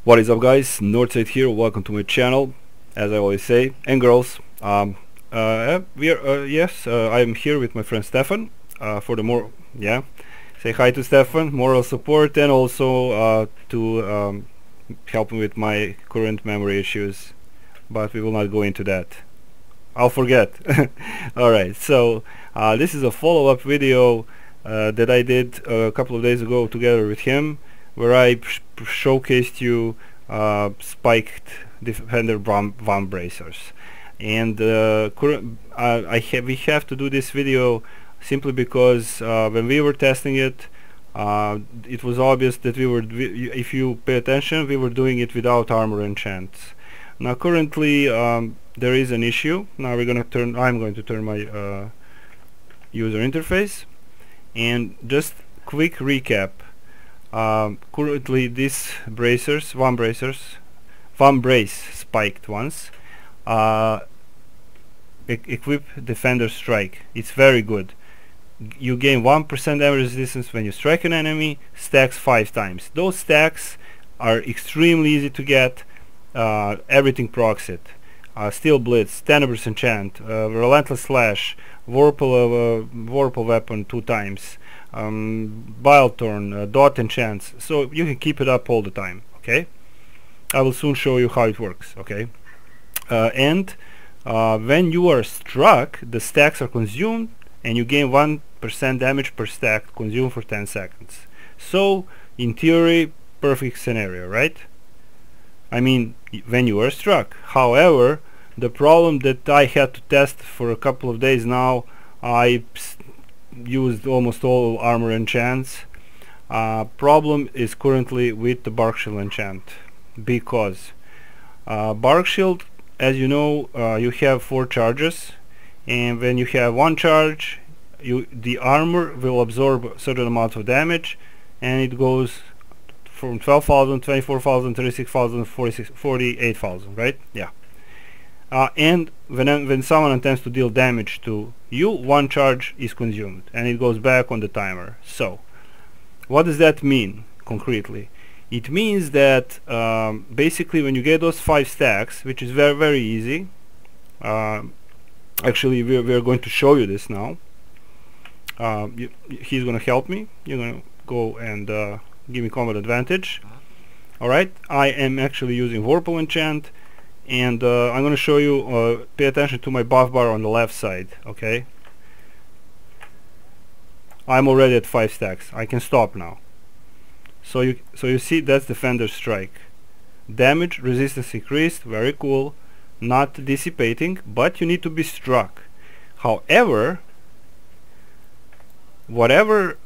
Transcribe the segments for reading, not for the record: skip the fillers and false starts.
What is up, guys? Northside here. Welcome to my channel, as I always say, and girls. I am here with my friend Stefan for the say hi to Stefan, moral support, and also to help me with my current memory issues. But we will not go into that. I'll forget. Alright, so this is a follow-up video that I did a couple of days ago together with him, where I showcased you spiked defender Vambracers, and we have to do this video simply because when we were testing it, it was obvious that if you pay attention, we were doing it without armor enchants. Now currently there is an issue. Now I'm going to turn my user interface, and just quick recap. Currently these Vambrace spiked ones equip Defender Strike. It's very good. You gain 1% damage resistance when you strike an enemy, stacks 5 times. Those stacks are extremely easy to get. Everything procs it. Steel Blitz, Tenebrous Enchant, Relentless Slash, Vorpal Weapon 2 times, Bile Thorn, Dot Enchants, so you can keep it up all the time, okay? I will soon show you how it works, okay? And when you are struck, the stacks are consumed, and you gain 1% damage per stack consumed for 10 seconds. So, in theory, perfect scenario, right? I mean, when you are struck. However, the problem that I had to test for a couple of days now, I used almost all armor enchants. Problem is currently with the Barkshield enchant, because Barkshield, as you know, you have 4 charges, and when you have 1 charge, the armor will absorb a certain amount of damage, and it goes from 12,000, 24,000, 36,000, 48,000, right? Yeah. And when someone attempts to deal damage to you, 1 charge is consumed, and it goes back on the timer. So, what does that mean concretely? It means that basically when you get those 5 stacks, which is very, very easy, actually we're going to show you this now. He's going to help me. You're going to go and give me combat advantage. Alright, I am actually using Vorpal enchant, and I'm going to show you, pay attention to my buff bar on the left side, okay? I'm already at 5 stacks. I can stop now. So you see, that's Defender Strike. Damage resistance increased, very cool. Not dissipating, but you need to be struck. However, whatever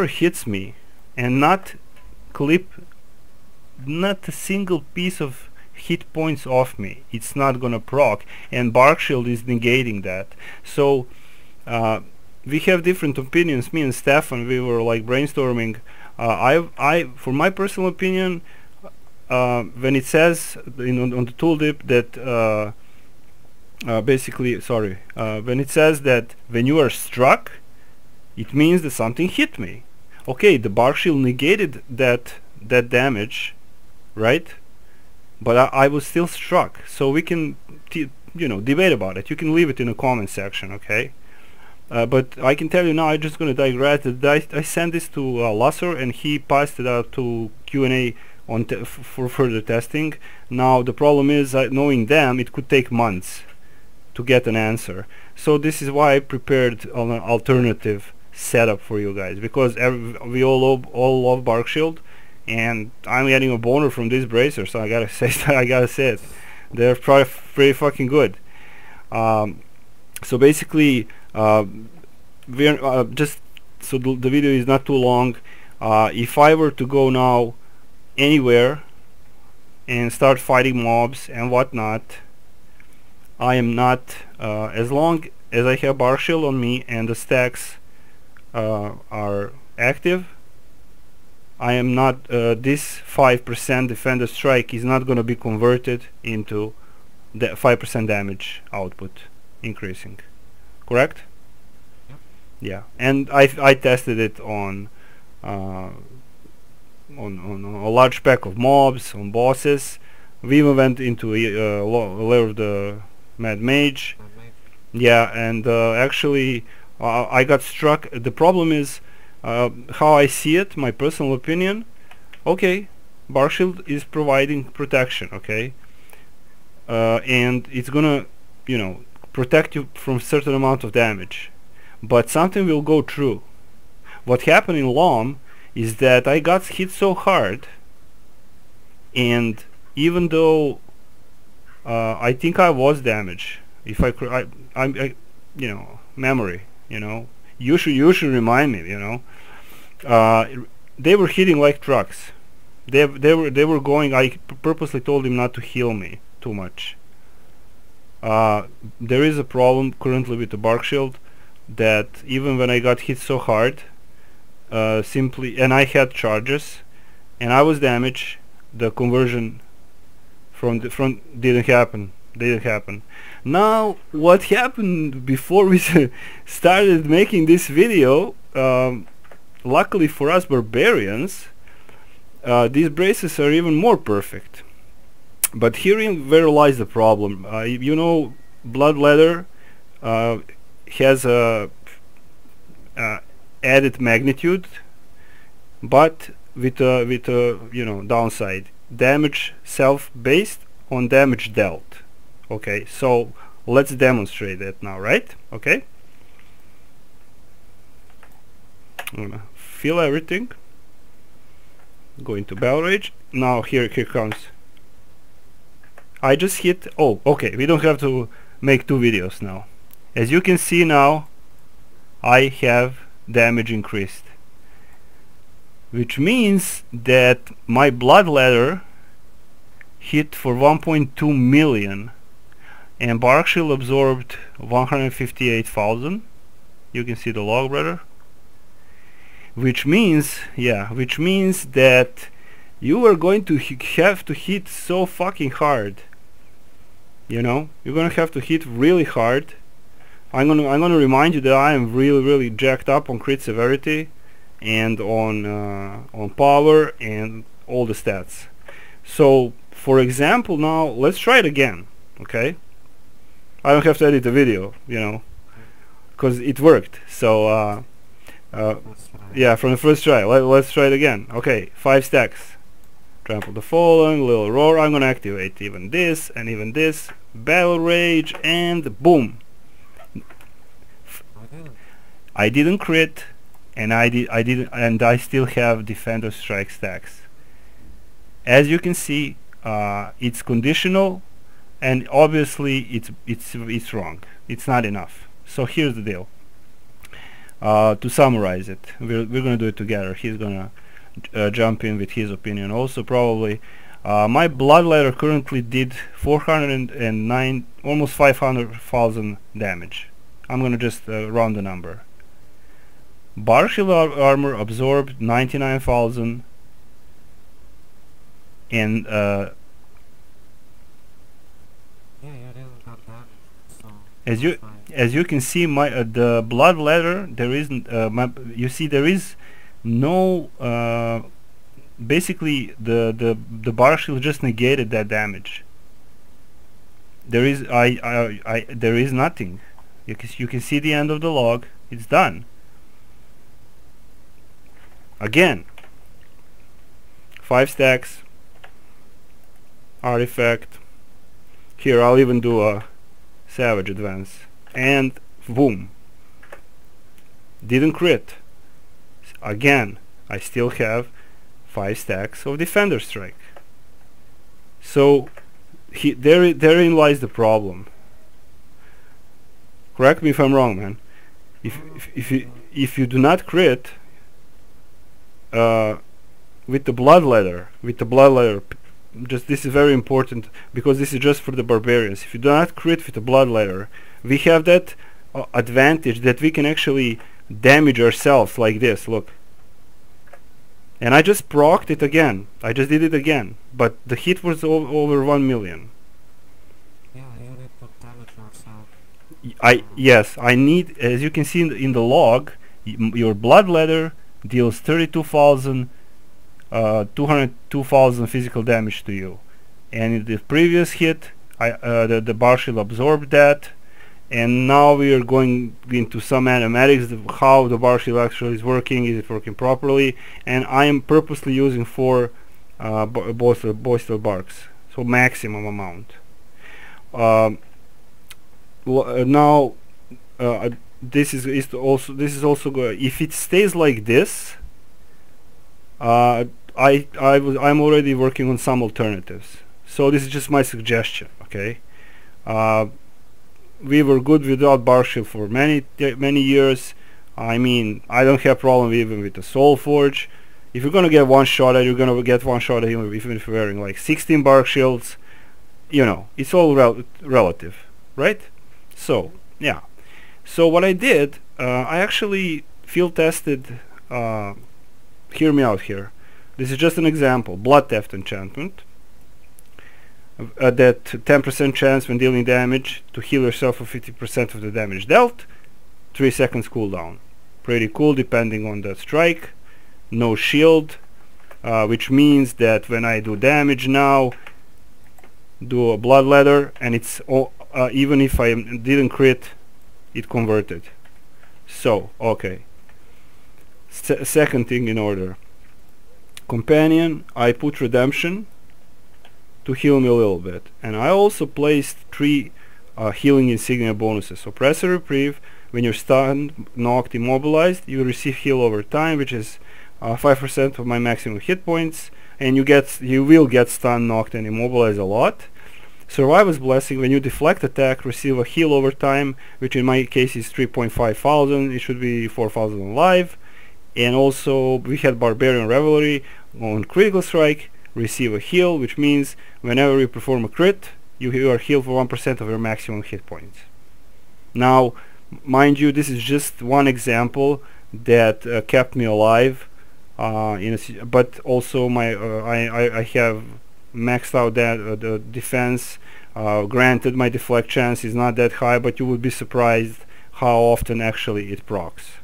hits me and not a single piece of hit points off me, it's not gonna proc, and Barkshield is negating that. So we have different opinions. Me and Stefan, we were like brainstorming. For my personal opinion, when it says on the tooltip that when it says that when you are struck, it means that something hit me. Okay, the Barkshield negated that damage, right? But I was still struck. So we can debate about it. You can leave it in the comment section, okay? But I can tell you now, I'm just going to digress. I sent this to Lasser, and he passed it out to Q&A for further testing. Now the problem is, knowing them, it could take months to get an answer. So this is why I prepared an alternative setup for you guys, because we all love Barkshield, and I'm getting a boner from this bracer, so I gotta say it. They're pretty fucking good. So basically, we're just so the video is not too long. If I were to go now anywhere and start fighting mobs and whatnot, I am not, as long as I have Barkshield on me and the stacks are active, I am not, this 5% Defender Strike is not going to be converted into the 5% damage output increasing. Correct? Yeah. And I tested it on on a large pack of mobs, on bosses. We even went into lair of the Mad Mage. Yeah, and actually I got struck. The problem is how I see it, my personal opinion. Okay, Barkshield is providing protection, okay, and it's gonna, you know, protect you from a certain amount of damage, but something will go through. What happened in LOM is that I got hit so hard, and even though I think I was damaged, if I you know, memory, you know, you should remind me, you know, they were hitting like trucks. They were going. I purposely told him not to heal me too much. There is a problem currently with the Barkshield, that even when I got hit so hard, simply, and I had charges, and I was damaged, the conversion from the front didn't happen. Now, what happened before we started making this video? Luckily for us barbarians, these braces are even more perfect. But herein where lies the problem. You know, blood leather has a added magnitude, but with a you know, downside. Damage self-based on damage dealt. Okay, so let's demonstrate that now, right? Okay, I'm gonna fill everything. Go into Battle Rage. Now here comes. I just hit. Oh, okay. We don't have to make two videos now. As you can see now, I have damage increased, which means that my blood leather hit for 1.2 million, and Barkshield absorbed 158,000. You can see the log, brother. Which means, yeah, which means that you are going to have to hit so fucking hard. You know, you're gonna have to hit really hard. I'm gonna remind you that I am really jacked up on crit severity and on power and all the stats. So, for example, now let's try it again. Okay, I don't have to edit the video, you know, because it worked. So yeah, from the first try. Let's try it again. Okay, 5 stacks. Trample the Fallen, Little Roar. I'm gonna activate even this and even this. Battle Rage, and boom. I didn't crit, and I still have Defender Strike stacks. As you can see, it's conditional, and obviously it's wrong. It's not enough. So here's the deal. To summarize it, we're gonna do it together. He's gonna jump in with his opinion also probably. My blood leather currently did 409, almost 500,000 damage. I'm gonna just round the number. Barkshield armor absorbed 99,000, and as you can see, my the blood leather, there isn't you see there is no basically the Barkshield just negated that damage. There is there is nothing. You can see the end of the log. It's done. Again, 5 stacks, artifact. Here I'll even do a savage advance, and boom, didn't crit. Again, I still have 5 stacks of Defender Strike. So therein lies the problem. Correct me if I'm wrong, man. If you do not crit with the blood leather, just this is very important because this is just for the barbarians. If you do not crit with the blood leather, we have that advantage that we can actually damage ourselves like this. Look, and I just procced it again. I just did it again, but the hit was over 1 million. Yeah, you need to damage yourself. Yes, I need, as you can see in the log, your blood leather deals 32,000 202,000 physical damage to you. And in the previous hit, the Barkshield absorbed that, and now we are going into some animatics, how the Barkshield actually is working, is it working properly, and I am purposely using 4 Borstal Barks, so maximum amount. Now this is also good. If it stays like this, I'm already working on some alternatives. So this is just my suggestion, okay? We were good without Barkshield for many years. I mean, I don't have problem even with the Soul Forge. If you're gonna get one shot at, you're gonna get one shot at him, even if you're wearing like 16 Barkshields. You know, it's all relative, right? So yeah. So what I did, I actually field tested. Hear me out here. This is just an example. Blood Theft enchantment. That 10% chance when dealing damage to heal yourself for 50% of the damage dealt. 3 seconds cooldown. Pretty cool depending on the strike. No shield, which means that when I do damage now, do a blood leather, and it's even if I didn't crit, it converted. So okay. Second thing in order. Companion, I put redemption to heal me a little bit, and I also placed 3 healing insignia bonuses. So press a reprieve when you're stunned, knocked, immobilized, you receive heal over time, which is 5% of my maximum hit points, and you will get stunned, knocked, and immobilized a lot. Survivor's Blessing, when you deflect attack, receive a heal over time, which in my case is 3,500. It should be 4,000 alive. And also we had Barbarian Revelry on critical strike, receive a heal, which means whenever you perform a crit, you are healed for 1% of your maximum hit points. Now, mind you, this is just one example that kept me alive. But also I have maxed out that the defense. Granted, my deflect chance is not that high, but you would be surprised how often actually it procs.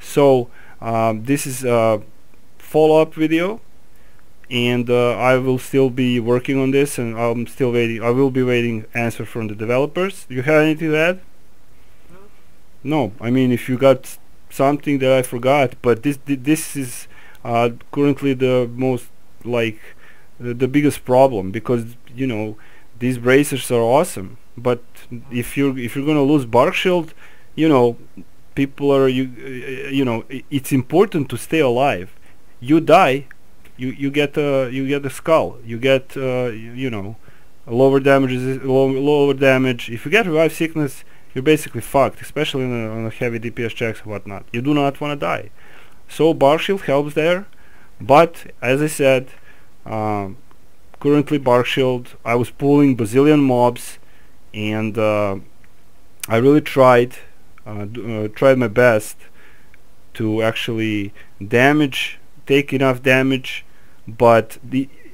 So this is a follow-up video, and I will still be working on this, and I'm still waiting. I will be waiting answer from the developers. Do you have anything to add? No. I mean, if you got something that I forgot, but this is currently the most the biggest problem, because you know these bracers are awesome, but if you're gonna lose Barkshield, you know, people are you know, it's important to stay alive. You die, you get a skull, you get you know, lower damage. If you get revive sickness, you're basically fucked, especially on a heavy DPS checks and whatnot. You do not want to die. So Barkshield helps there, but as I said, currently Barkshield, I was pulling bazillion mobs, and I really tried my best to actually take enough damage, but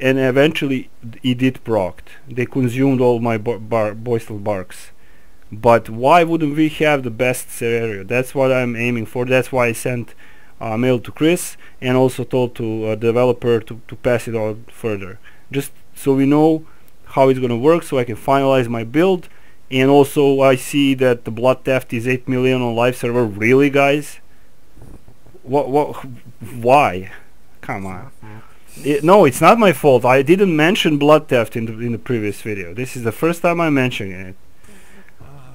and eventually it did procced. They consumed all my Borstal Barks. But why wouldn't we have the best scenario? That's what I'm aiming for. That's why I sent a mail to Chris, and also told to a developer to pass it on further, just so we know how it's gonna work, so I can finalize my build. And also I see that the Blood Theft is 8 million on live server. Really, guys? Why? Come on. No, it's not my fault. I didn't mention Blood Theft in the previous video. This is the first time I'm mentioning it.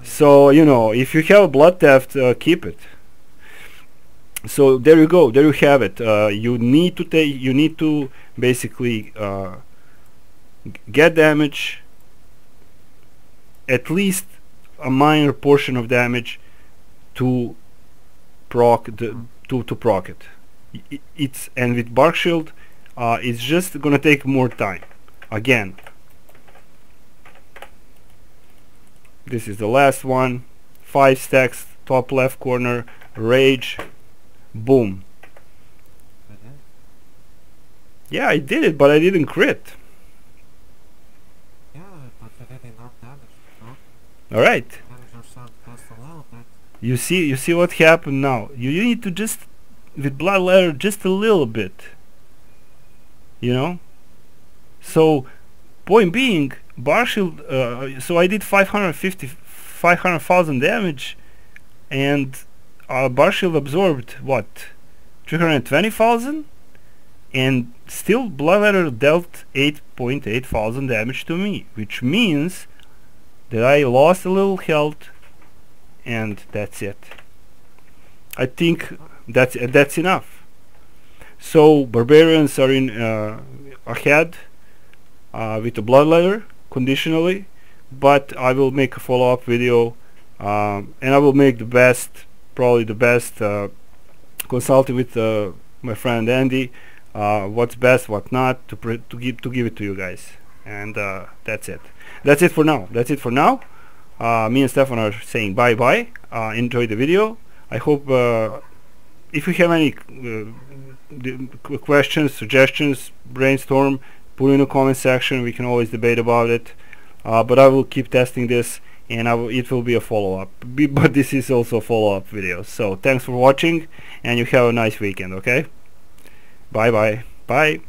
So, you know, if you have Blood Theft, keep it. So there you go. There you have it. You need to basically get damage, at least a minor portion of damage, to proc it. It's and with Barkshield, it's just gonna take more time. Again, this is the last one. 5 stacks, top left corner, rage, boom. Yeah, I did it, but I didn't crit. Yeah, but you did enough damage, no? Alright. Damage yourself just a little bit. You see what happened now. You need to just, with blood letter, just a little bit. you know. So point being, Barkshield, so I did 500,000 damage, and Barkshield absorbed what, 320,000, and still Bloodletter dealt 8.8 thousand damage to me, which means that I lost a little health, and that's it. I think that's enough. So Barbarians are in ahead with the Bloodletter conditionally, but I will make a follow-up video, and I will make the best, probably the best, consulting with my friend Andy, what's best, what not, to give it to you guys. And that's it. That's it for now. That's it for now. Me and Stefan are saying bye bye. Enjoy the video. I hope if you have any questions, suggestions, brainstorm, put in the comment section. We can always debate about it. But I will keep testing this, and it will be a follow-up. But this is also a follow-up video. So thanks for watching, and you have a nice weekend. Okay. Bye bye. Bye.